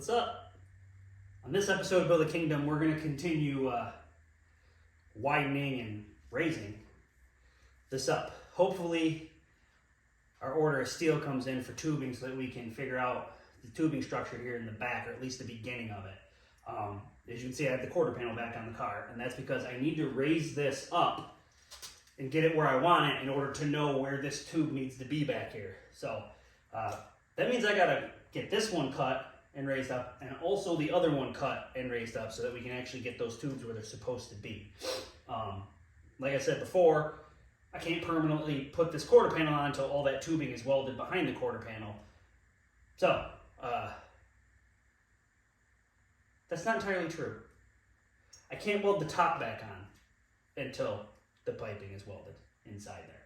What's up? On this episode of Build a Kingdom, we're going to continue widening and raising this up. Hopefully, our order of steel comes in for tubing so that we can figure out the tubing structure here in the back, or at least the beginning of it. As you can see, I have the quarter panel back on the car, and that's because I need to raise this up and get it where I want it in order to know where this tube needs to be back here. So that means I got to get this one cut and raised up, and also the other one cut and raised up so that we can actually get those tubes where they're supposed to be. Like I said before, I can't permanently put this quarter panel on until all that tubing is welded behind the quarter panel. So, that's not entirely true. I can't weld the top back on until the piping is welded inside there.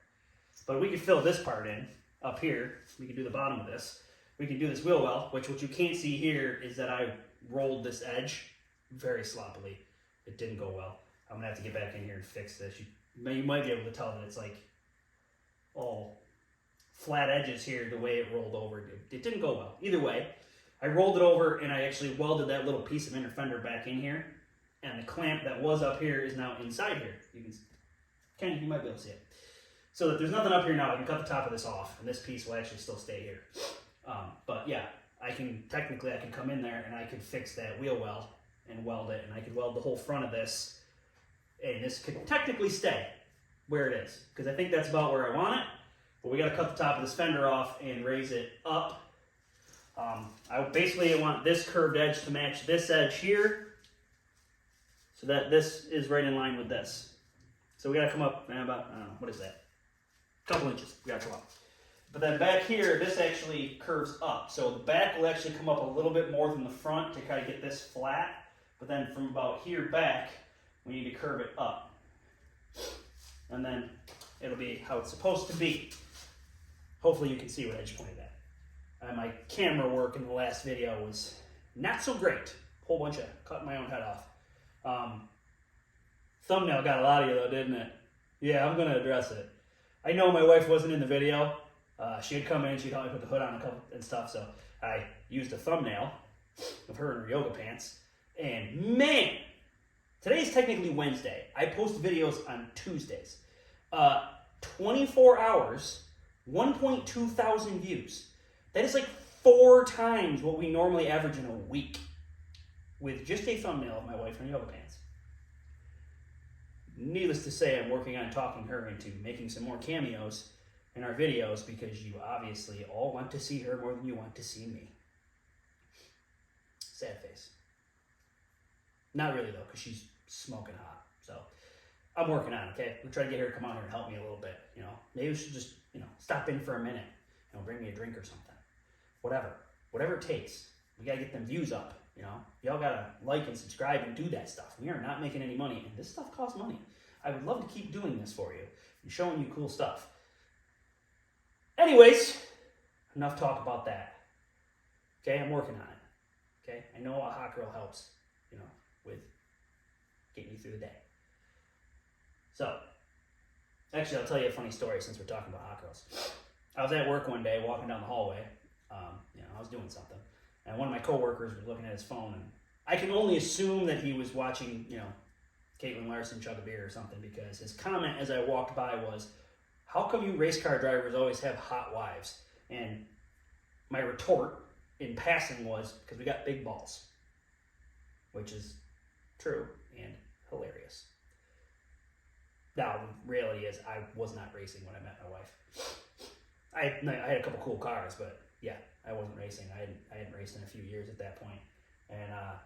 But we can fill this part in up here. We can do the bottom of this. We can do this wheel well, which what you can't see here is that I rolled this edge very sloppily. It didn't go well. I'm gonna have to get back in here and fix this. You might be able to tell that it's like all flat edges here the way it rolled over. It didn't go well. Either way, I rolled it over and I actually welded that little piece of inner fender back in here, and the clamp that was up here is now inside here. You might be able to see it. So that there's nothing up here now, I can cut the top of this off, and this piece will actually still stay here. But yeah, I can come in there and I can fix that wheel well and weld it, and I could weld the whole front of this, and this could technically stay where it is, because I think that's about where I want it. But we got to cut the top of this fender off and raise it up. I basically want this curved edge to match this edge here, so that this is right in line with this. So we got to come up about, I don't know, what is that? A couple inches. We got to come up. But then back here, this actually curves up. So the back will actually come up a little bit more than the front to kind of get this flat. But then from about here back, we need to curve it up. And then it'll be how it's supposed to be. Hopefully you can see what I just pointed at. My camera work in the last video was not so great. Whole bunch of cutting my own head off. Thumbnail got a lot of you though, didn't it? Yeah, I'm gonna address it. I know my wife wasn't in the video. She had come in, she'd help me put the hood on and stuff, so I used a thumbnail of her in her yoga pants. And man, today's technically Wednesday. I post videos on Tuesdays. 24 hours, 1.2 thousand views. That is like 4 times what we normally average in a week with just a thumbnail of my wife in yoga pants. Needless to say, I'm working on talking her into making some more cameos in our videos, because you obviously all want to see her more than you want to see me. Sad face. Not really though, because she's smoking hot. So I'm working on it, okay? We'll try to get her to come out here and help me a little bit. Maybe we should just, stop in for a minute, bring me a drink or something. Whatever it takes. We gotta get them views up, Y'all gotta like and subscribe and do that stuff. We are not making any money, and this stuff costs money. I would love to keep doing this for you and showing you cool stuff. Anyways, enough talk about that. Okay, I'm working on it. Okay, I know a hot girl helps, with getting you through the day. So, actually, I'll tell you a funny story since we're talking about hot girls. I was at work one day, walking down the hallway. I was doing something, and one of my coworkers was looking at his phone, and I can only assume that he was watching, Caitlin Larson chug a beer or something, because his comment as I walked by was, "How come you race car drivers always have hot wives?" And my retort in passing was, because we got big balls, which is true and hilarious. Now, the reality is I was not racing when I met my wife. I had a couple cool cars, but yeah, I wasn't racing. I hadn't raced in a few years at that point. And I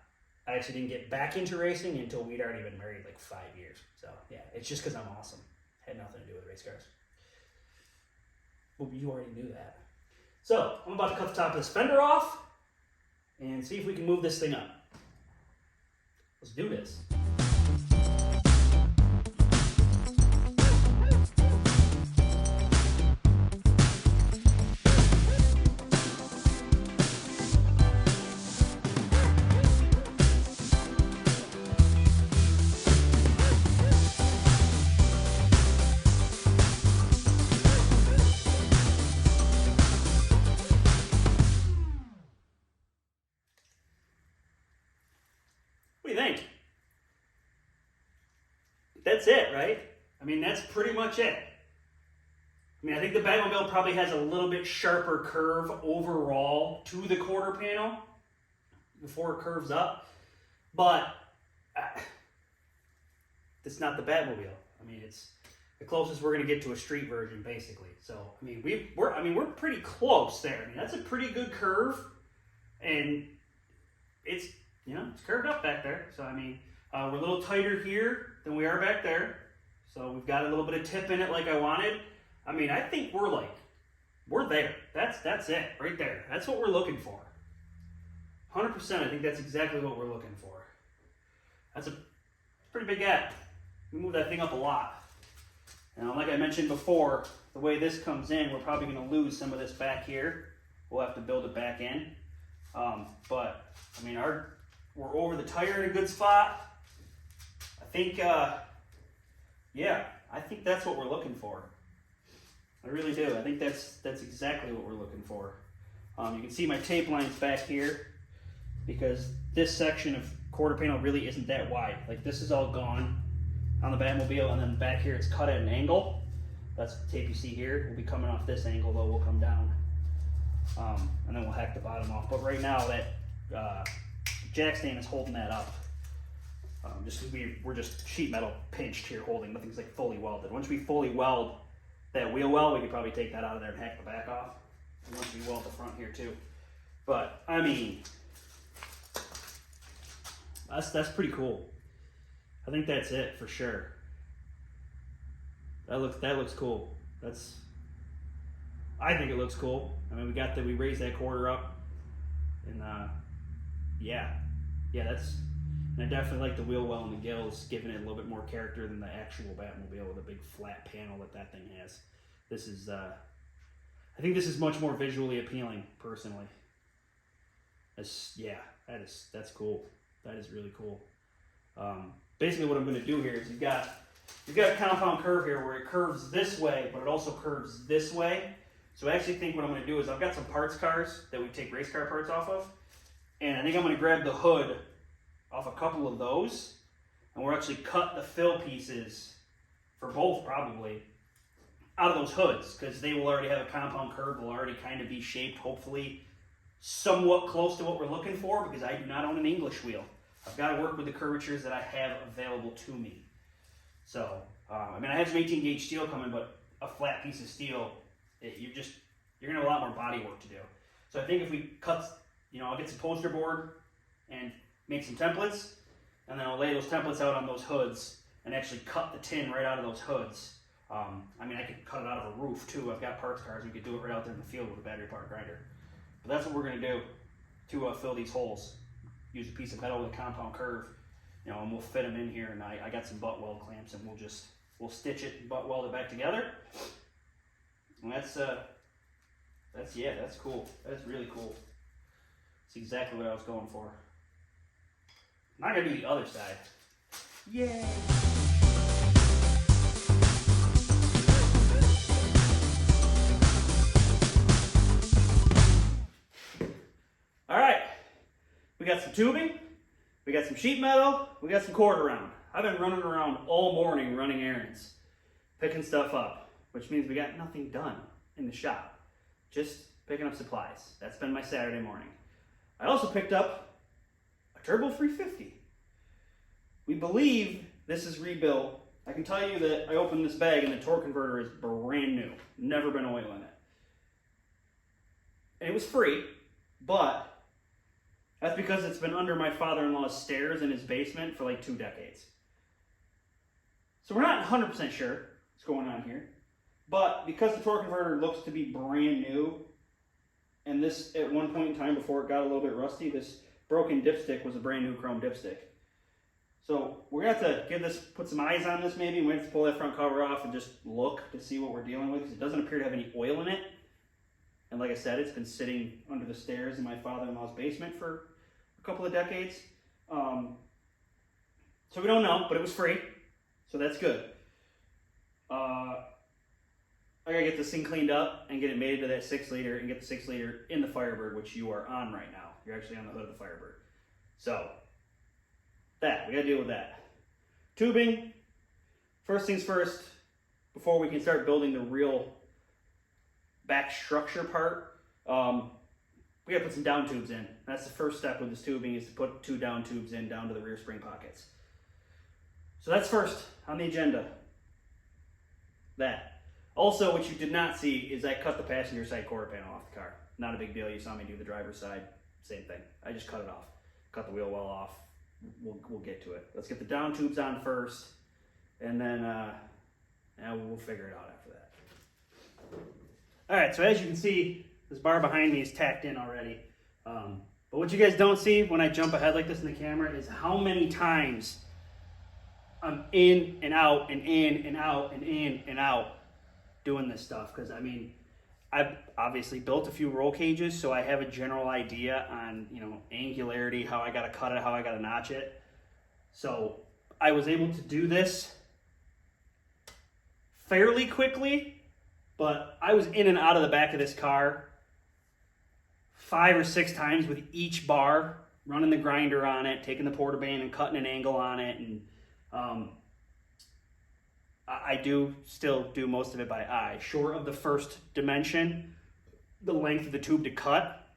actually didn't get back into racing until we'd already been married like 5 years. So yeah, it's just because I'm awesome. Had nothing to do with race cars. Well, you already knew that. So I'm about to cut the top of this fender off and see if we can move this thing up. Let's do this. think? That's it, right? I mean, that's pretty much it. I mean, I think the Batmobile probably has a little bit sharper curve overall to the quarter panel before it curves up, but it's not the Batmobile. I mean, it's the closest we're going to get to a street version, basically. So, I mean, we're pretty close there. I mean, that's a pretty good curve, and it's it's curved up back there. So, I mean, we're a little tighter here than we are back there. So we've got a little bit of tip in it, like I wanted. I mean, I think we're there. That's it right there. That's what we're looking for. 100%. I think that's exactly what we're looking for. That's a pretty big gap. We move that thing up a lot. Now, like I mentioned before, the way this comes in, we're probably going to lose some of this back here. We'll have to build it back in. But I mean, we're over the tire in a good spot. I think, yeah, I think that's what we're looking for. I really do. I think that's exactly what we're looking for. You can see my tape lines back here because this section of quarter panel really isn't that wide. Like, this is all gone on the Batmobile, and then back here it's cut at an angle. That's the tape you see here. We'll be coming off this angle, though. We'll come down, and then we'll hack the bottom off. But right now, that jack stand is holding that up. Just because we're just sheet metal pinched here holding. Nothing's like fully welded. Once we fully weld that wheel well, we could probably take that out of there and hack the back off. And once we weld the front here too. But I mean, that's pretty cool. I think that's it for sure. That looks cool. I think it looks cool. I mean, we raised that quarter up, and yeah, that's. And I definitely like the wheel well and the gills, giving it a little bit more character than the actual Batmobile with a big flat panel that thing has. This is, I think this is much more visually appealing, personally. That's cool. That is really cool. Basically what I'm going to do here is you've got a compound curve here where it curves this way, but it also curves this way. So I actually think what I'm going to do is I've got some parts cars that we take race car parts off of, and I think I'm going to grab the hood off a couple of those, and we'll actually cut the fill pieces for both probably out of those hoods, because they will already have a compound curve, will already kind of be shaped, hopefully somewhat close to what we're looking for, because I do not own an English wheel. I've got to work with the curvatures that I have available to me. So, I mean, I have some 18 gauge steel coming, but a flat piece of steel, you're going to have a lot more body work to do. So I think if we cut, I'll get some poster board and make some templates, and then I'll lay those templates out on those hoods and actually cut the tin right out of those hoods. I mean, I could cut it out of a roof too. I've got parts cars. We could do it right out there in the field with a battery powered grinder. But that's what we're going to do to fill these holes. Use a piece of metal with a compound curve, and we'll fit them in here. And I got some butt weld clamps, and we'll stitch it and butt weld it back together. And that's cool. That's really cool. That's exactly what I was going for. Now I'm gonna do the other side. Yay! All right, we got some tubing, we got some sheet metal, we got some quarter round. I've been running around all morning running errands, picking stuff up, which means we got nothing done in the shop, just picking up supplies. That's been my Saturday morning. I also picked up a Turbo 350. We believe this is rebuilt. I can tell you that I opened this bag and the torque converter is brand new. Never been oil in it. And it was free, but that's because it's been under my father-in-law's stairs in his basement for like 2 decades. So we're not 100% sure what's going on here. But because the torque converter looks to be brand new, and this, at one point in time before it got a little bit rusty, this broken dipstick was a brand new chrome dipstick. So we're going to have to put some eyes on this maybe. We have to pull that front cover off and just look to see what we're dealing with, because it doesn't appear to have any oil in it. And like I said, it's been sitting under the stairs in my father-in-law's basement for a couple of decades. So we don't know, but it was free. So that's good. I gotta get this thing cleaned up and get it mated to that 6-liter and get the 6-liter in the Firebird, which you are on right now. You're actually on the hood of the Firebird. So that. We gotta deal with that. Tubing, first things first, before we can start building the real back structure part, we gotta put some down tubes in. That's the first step with this tubing, is to put 2 down tubes in down to the rear spring pockets. So that's first on the agenda. That. Also, what you did not see is I cut the passenger side quarter panel off the car. Not a big deal. You saw me do the driver's side. Same thing. I just cut it off. Cut the wheel well off. We'll get to it. Let's get the down tubes on first, and then we'll figure it out after that. All right, so as you can see, this bar behind me is tacked in already. But what you guys don't see when I jump ahead like this in the camera is how many times I'm in and out and in and out and in and out doing this stuff. Because I mean, I've obviously built a few roll cages, so I have a general idea on, you know, angularity, how I gotta cut it, how I gotta notch it. So I was able to do this fairly quickly, but I was in and out of the back of this car 5 or 6 times with each bar, running the grinder on it, taking the porta band and cutting an angle on it. And I do still do most of it by eye. Short of the first dimension, the length of the tube to cut,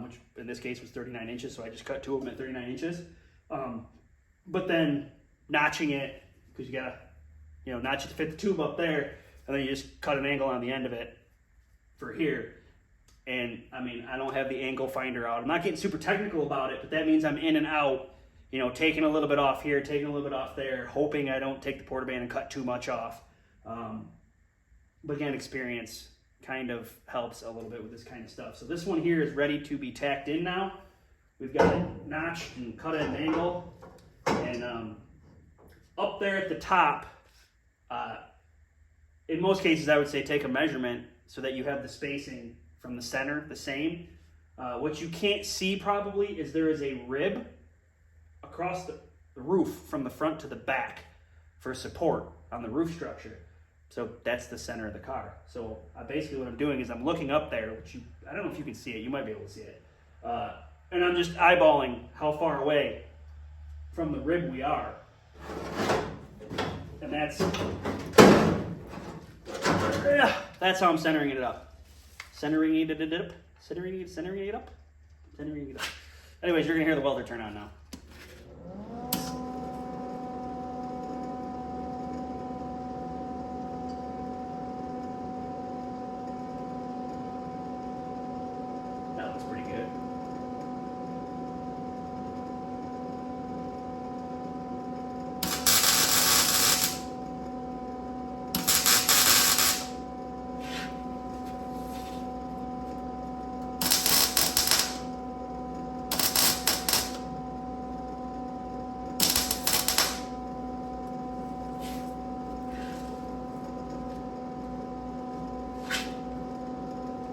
which in this case was 39 inches, so I just cut 2 of them at 39 inches. But then notching it, because you gotta, you know, notch it to fit the tube up there, and then you just cut an angle on the end of it for here. And I mean, I don't have the angle finder out. I'm not getting super technical about it, but that means I'm in and out, you know, taking a little bit off here, taking a little bit off there, hoping I don't take the porta band and cut too much off. But again, experience kind of helps a little bit with this kind of stuff. So this one here is ready to be tacked in now. We've got it notched and cut at an angle. And up there at the top, in most cases I would say take a measurement so that you have the spacing from the center the same. What you can't see probably is there is a rib across the roof from the front to the back for support on the roof structure. So that's the center of the car. So basically what I'm doing is I'm looking up there, which I don't know if you can see it, you might be able to see it. And I'm just eyeballing how far away from the rib we are. And that's how I'm centering it up. Centering it up. Anyways, you're gonna hear the welder turn on now. That looks pretty good.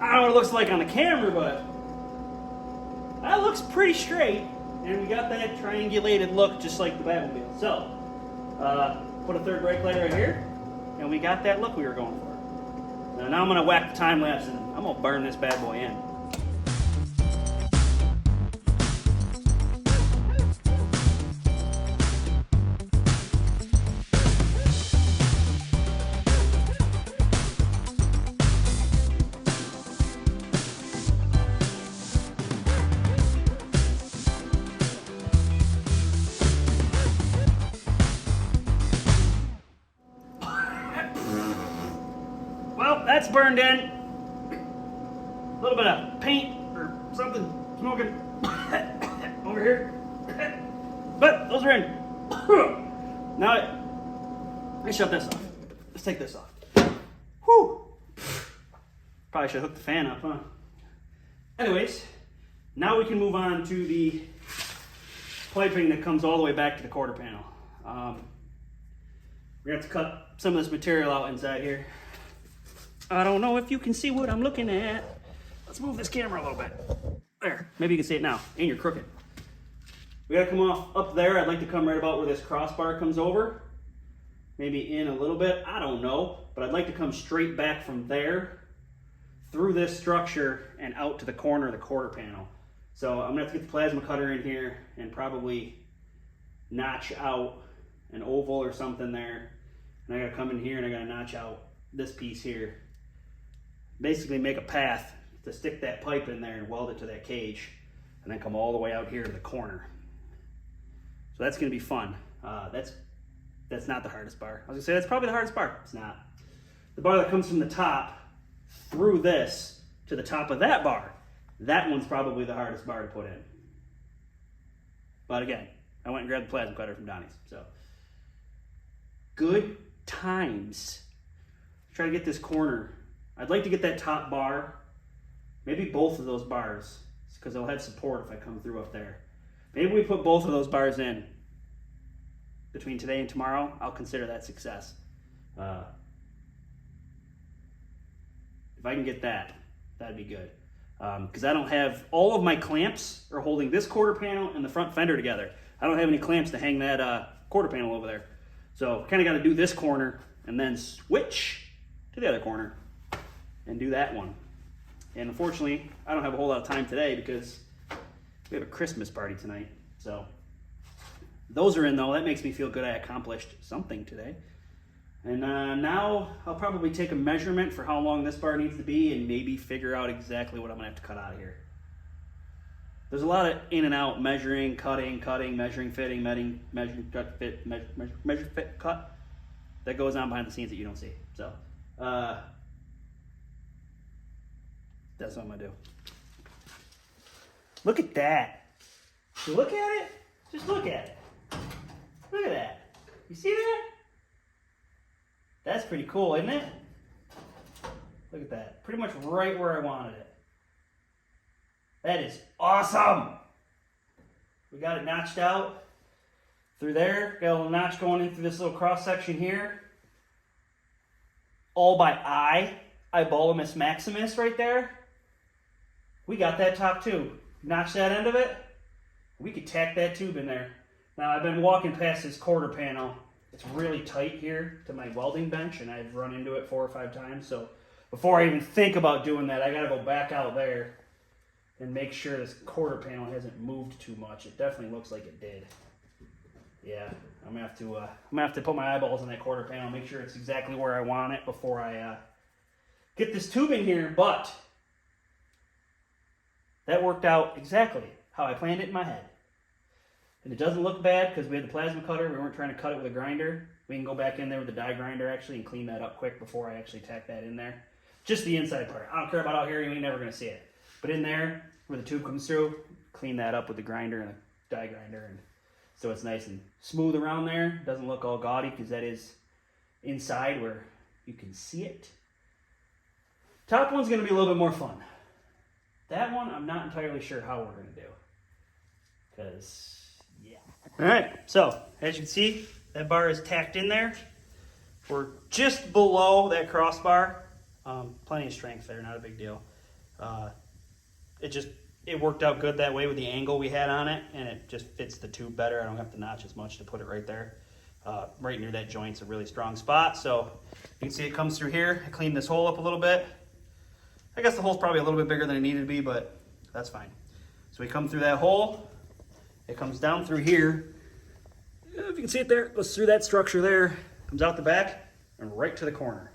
I don't know what it looks like on the camera, but that looks pretty straight. And we got that triangulated look just like the Batmobile. So, put a third brake light right here, and we got that look we were going for. Now I'm gonna whack the time lapse and I'm gonna burn this bad boy in. Well, that's burned in. A little bit of paint or something smoking over here. But those are in. Now, let me shut this off. Let's take this off. Whew. Probably should hook the fan up, huh? Anyways, now we can move on to the piping that comes all the way back to the quarter panel. We're gonna have to cut some of this material out inside here. I don't know if you can see what I'm looking at. Let's move this camera a little bit. There, maybe you can see it now, and you're crooked. We gotta come off up there. I'd like to come right about where this crossbar comes over. Maybe in a little bit, I don't know. But I'd like to come straight back from there, through this structure, and out to the corner of the quarter panel. So I'm gonna have to get the plasma cutter in here and probably notch out an oval or something there. And I gotta come in here and I gotta notch out this piece here. Basically make a path to stick that pipe in there and weld it to that cage. And then come all the way out here to the corner. So that's gonna be fun. That's not the hardest bar. I was gonna say that's probably the hardest bar. It's not. The bar that comes from the top through this to the top of that bar, that one's probably the hardest bar to put in. But again, I went and grabbed the plasma cutter from Donnie's. So good times. Try to get this corner. I'd like to get that top bar, maybe both of those bars, because they'll have support if I come through up there. Maybe we put both of those bars in between today and tomorrow. I'll consider that success. If I can get that, that'd be good. Because I don't have, all of my clamps are holding this quarter panel and the front fender together. I don't have any clamps to hang that quarter panel over there. So kind of got to do this corner and then switch to the other corner and do that one. And unfortunately, I don't have a whole lot of time today because we have a Christmas party tonight. So those are in though. That makes me feel good I accomplished something today. And now I'll probably take a measurement for how long this bar needs to be and maybe figure out exactly what I'm going to have to cut out of here. There's a lot of in and out, measuring, cutting, measuring, fitting, measuring, cut, fit, measure, fit, cut. That goes on behind the scenes that you don't see. So that's what I'm going to do. Look at that. You look at it? Just look at it. Look at that. You see that? That's pretty cool, isn't it? Look at that. Pretty much right where I wanted it. That is awesome. We got it notched out through there. Got a little notch going in through this little cross section here. All by eye. Eyebolimus maximus right there. We got that top tube. Notch that end of it. We could tack that tube in there. Now I've been walking past this quarter panel. It's really tight here to my welding bench and I've run into it 4 or 5 times. So before I even think about doing that, I gotta go back out there and make sure this quarter panel hasn't moved too much. It definitely looks like it did. Yeah, I'm gonna have to put my eyeballs on that quarter panel, make sure it's exactly where I want it before I get this tube in here. But that worked out exactly how I planned it in my head. And it doesn't look bad because we had the plasma cutter. We weren't trying to cut it with a grinder. We can go back in there with the die grinder actually and clean that up quick before I actually tack that in there. Just the inside part. I don't care about out here. You ain't never going to see it. But in there where the tube comes through, clean that up with the grinder and a die grinder. And so it's nice and smooth around there. Doesn't look all gaudy because that is inside where you can see it. Top one's going to be a little bit more fun. That one, I'm not entirely sure how we're going to do. Because... all right, so as you can see, that bar is tacked in there. We're just below that crossbar. Plenty of strength there, not a big deal. It worked out good that way with the angle we had on it, and it just fits the tube better. I don't have to notch as much to put it right there. Right near that joint's a really strong spot. So you can see it comes through here. I cleaned this hole up a little bit. I guess the hole's probably a little bit bigger than it needed to be, but that's fine. So we come through that hole. It comes down through here. If you can see it there, it goes through that structure there, comes out the back, and right to the corner.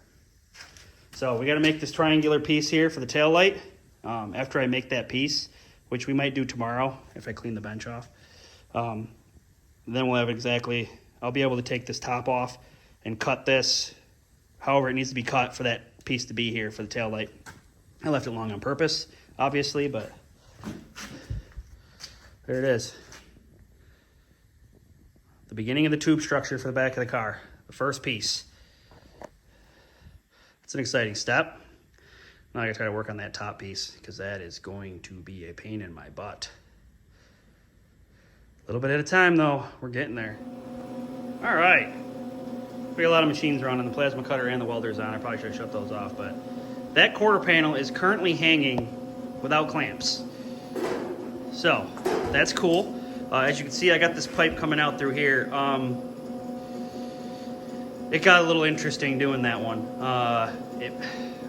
So we got to make this triangular piece here for the tail light. After I make that piece, which we might do tomorrow if I clean the bench off, then we'll have exactly, I'll be able to take this top off and cut this however it needs to be cut for that piece to be here for the tail light. I left it long on purpose, obviously, but there it is. The beginning of the tube structure for the back of the car. The first piece. It's an exciting step. Now I gotta try to work on that top piece because that is going to be a pain in my butt. A little bit at a time though, we're getting there. All right. We got a lot of machines running, the plasma cutter and the welder's on. I probably should have shut those off, but that quarter panel is currently hanging without clamps. So that's cool. As you can see, I got this pipe coming out through here. It got a little interesting doing that one.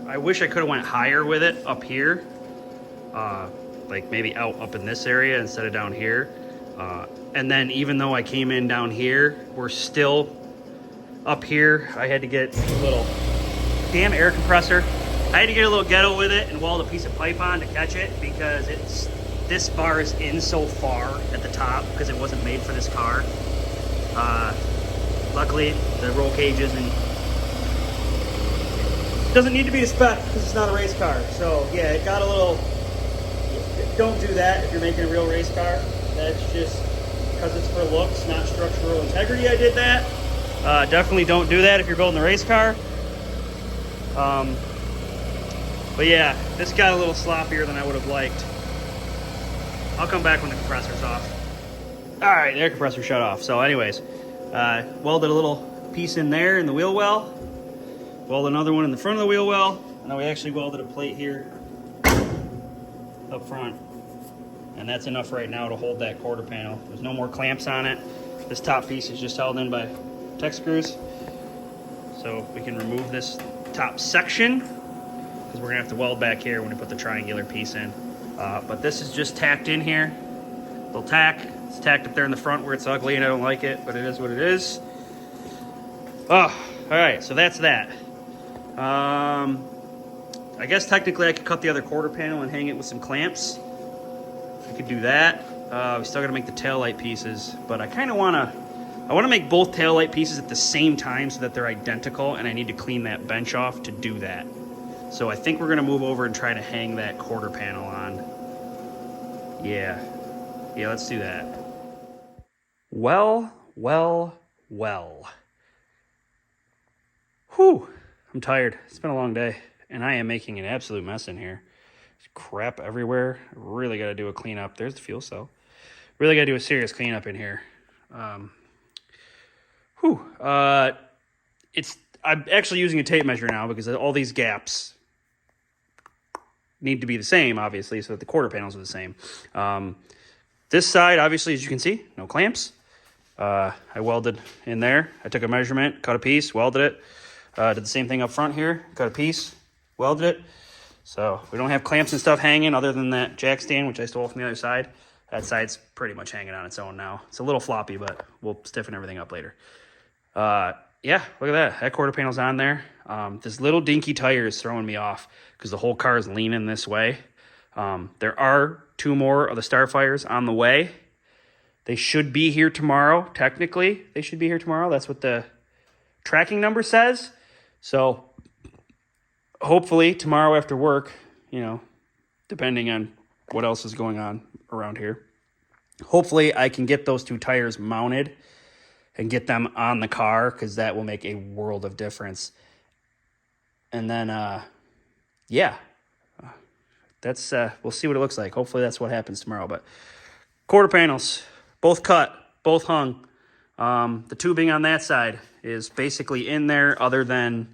I wish I could have went higher with it up here. Like maybe up in this area instead of down here. And then even though I came in down here, we're still up here. I had to get a little damn air compressor. I had to get a little ghetto with it and weld a piece of pipe on to catch it because this bar is in so far at the top because it wasn't made for this car. Luckily, the roll cage doesn't need to be a spec because it's not a race car. So yeah, it got a little. Don't do that if you're making a real race car. That's just because it's for looks, not structural integrity. I did that. Definitely don't do that if you're building a race car. But yeah, this got a little sloppier than I would have liked. I'll come back when the compressor's off. All right, the air compressor shut off. So anyways, welded a little piece in there in the wheel well. Welded another one in the front of the wheel well. And then we actually welded a plate here up front. And that's enough right now to hold that quarter panel. There's no more clamps on it. This top piece is just held in by tech screws. So we can remove this top section because we're gonna have to weld back here when we put the triangular piece in. But this is just tacked in here. Little tack. It's tacked up there in the front where it's ugly and I don't like it, but it is what it is. Oh, all right, so that's that. I guess technically I could cut the other quarter panel and hang it with some clamps. I could do that. We still gotta make the taillight pieces, but I kinda wanna make both taillight pieces at the same time so that they're identical, and I need to clean that bench off to do that. So I think we're gonna move over and try to hang that quarter panel on. Yeah, let's do that. Well. Whew, I'm tired. It's been a long day, and I am making an absolute mess in here. There's crap everywhere. I really got to do a cleanup. There's the fuel cell. Really got to do a serious cleanup in here. I'm actually using a tape measure now because all these gaps need to be the same, obviously, so that the quarter panels are the same. This side, obviously, as you can see, no clamps. I welded in there. I took a measurement, cut a piece, welded it. Did the same thing up front here, cut a piece, welded it. So we don't have clamps and stuff hanging other than that jack stand, which I stole from the other side. That side's pretty much hanging on its own now. It's a little floppy, but we'll stiffen everything up later. Yeah, look at that. That quarter panel's on there. This little dinky tire is throwing me off because the whole car is leaning this way. There are 2 more of the Starfires on the way. They should be here tomorrow. Technically, they should be here tomorrow. That's what the tracking number says. So hopefully tomorrow after work, depending on what else is going on around here, hopefully I can get those 2 tires mounted and get them on the car because that will make a world of difference. And then, that's we'll see what it looks like. Hopefully that's what happens tomorrow. But quarter panels, both cut, both hung. The tubing on that side is basically in there other than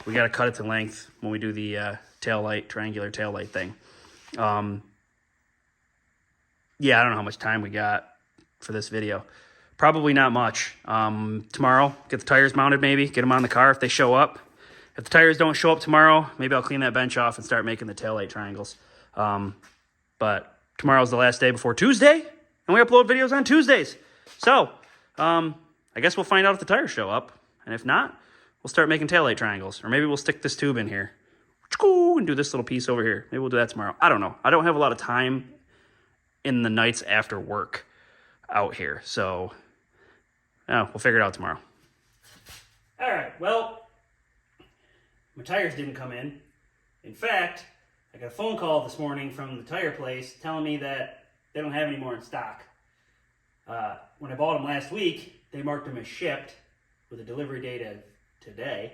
we got to cut it to length when we do the triangular taillight thing. I don't know how much time we got for this video. Probably not much. Tomorrow, get the tires mounted maybe, get them on the car if they show up. If the tires don't show up tomorrow, maybe I'll clean that bench off and start making the taillight triangles. But tomorrow's the last day before Tuesday, and we upload videos on Tuesdays. So, I guess we'll find out if the tires show up. And if not, we'll start making taillight triangles. Or maybe we'll stick this tube in here and do this little piece over here. Maybe we'll do that tomorrow. I don't know. I don't have a lot of time in the nights after work out here. So, we'll figure it out tomorrow. All right, well, my tires didn't come in. In fact, I got a phone call this morning from the tire place telling me that they don't have any more in stock. When I bought them last week, they marked them as shipped with a delivery date of today.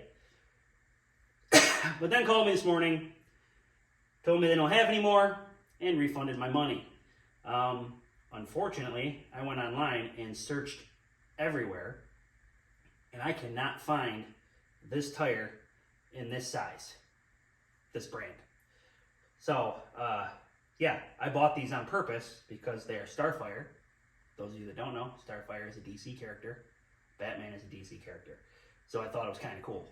But then called me this morning, told me they don't have any more, and refunded my money. Unfortunately, I went online and searched everywhere, and I cannot find this tire in this size, this brand. So, I bought these on purpose because they are Starfire. Those of you that don't know, Starfire is a DC character. Batman is a DC character. So I thought it was kind of cool.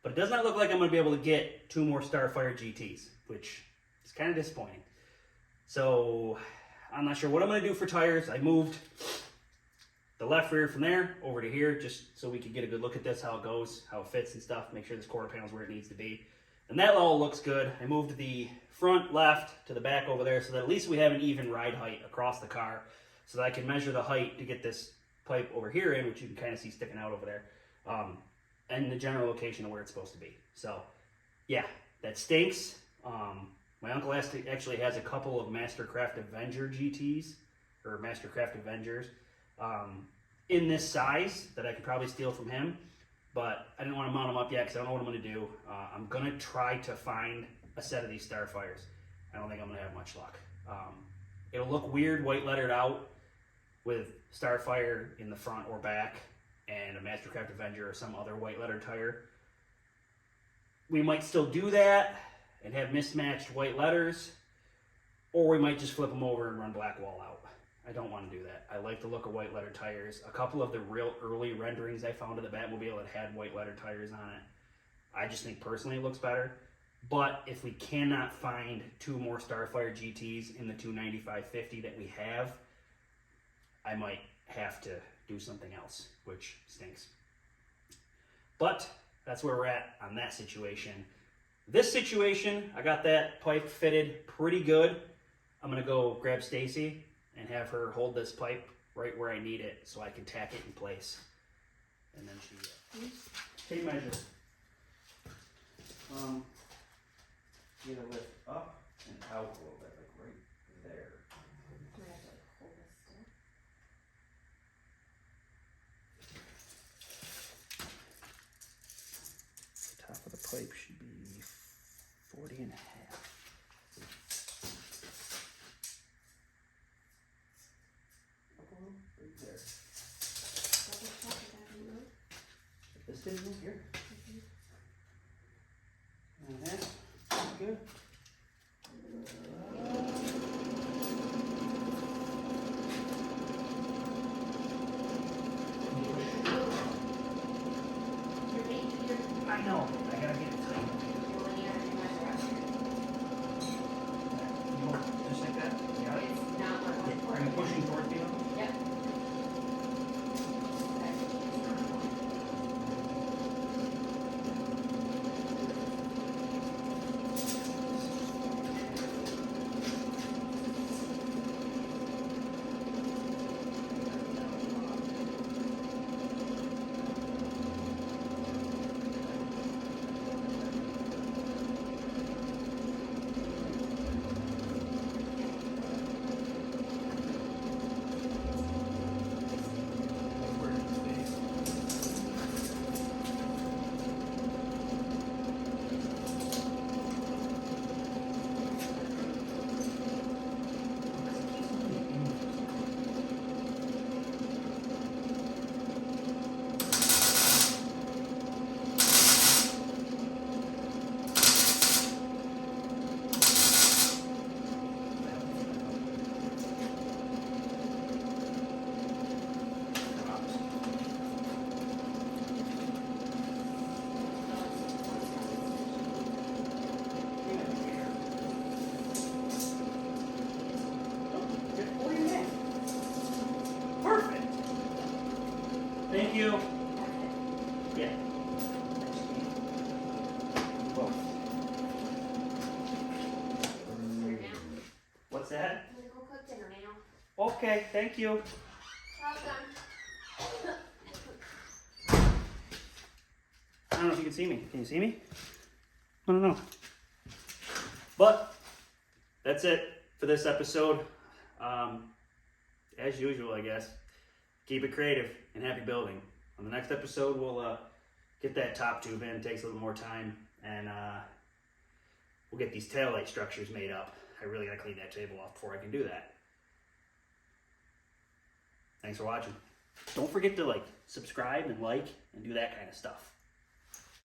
But it does not look like I'm going to be able to get 2 more Starfire GTs, which is kind of disappointing. So I'm not sure what I'm going to do for tires. I moved the left rear from there over to here just so we could get a good look at this, how it goes, how it fits and stuff, make sure this quarter panel is where it needs to be. And that all looks good. I moved the front left to the back over there so that at least we have an even ride height across the car so that I can measure the height to get this pipe over here in, which you can kind of see sticking out over there, and the general location of where it's supposed to be. So yeah, that stinks. My uncle actually has a couple of Mastercraft Avenger GTs, or Mastercraft Avengers, in this size that I could probably steal from him, but I didn't want to mount them up yet because I don't know what I'm going to do. I'm going to try to find a set of these Starfires. I don't think I'm going to have much luck. It'll look weird white lettered out with Starfire in the front or back and a Mastercraft Avenger or some other white lettered tire. We might still do that and have mismatched white letters, or we might just flip them over and run black wall out. I don't want to do that. I like the look of white lettered tires. A couple of the real early renderings I found of the Batmobile that had white lettered tires on it, I just think personally it looks better. But if we cannot find two more Starfire GTs in the 295/50 that we have, I might have to do something else, which stinks. But that's where we're at on that situation. This situation, I got that pipe fitted pretty good. I'm gonna go grab Stacy and have her hold this pipe right where I need it so I can tack it in place. And then she tape measure. Get a lift up and out a little bit, like right there. Top of the pipe should be 40 and a half. Right there. This didn't move here. And that's good. I know. I gotta get it tight. Just like that? You got it? It's not working. Are you pushing towards me? Yep. Thank you. Yeah. Well. What's that? I'm gonna go cook dinner now. Okay, thank you. Welcome. I don't know if you can see me. Can you see me? I don't know. But that's it for this episode. As usual, I guess. Keep it creative and happy building. On the next episode, we'll get that top tube in. It takes a little more time, and we'll get these taillight structures made up. I really gotta clean that table off before I can do that. Thanks for watching. Don't forget to subscribe and like and do that kind of stuff.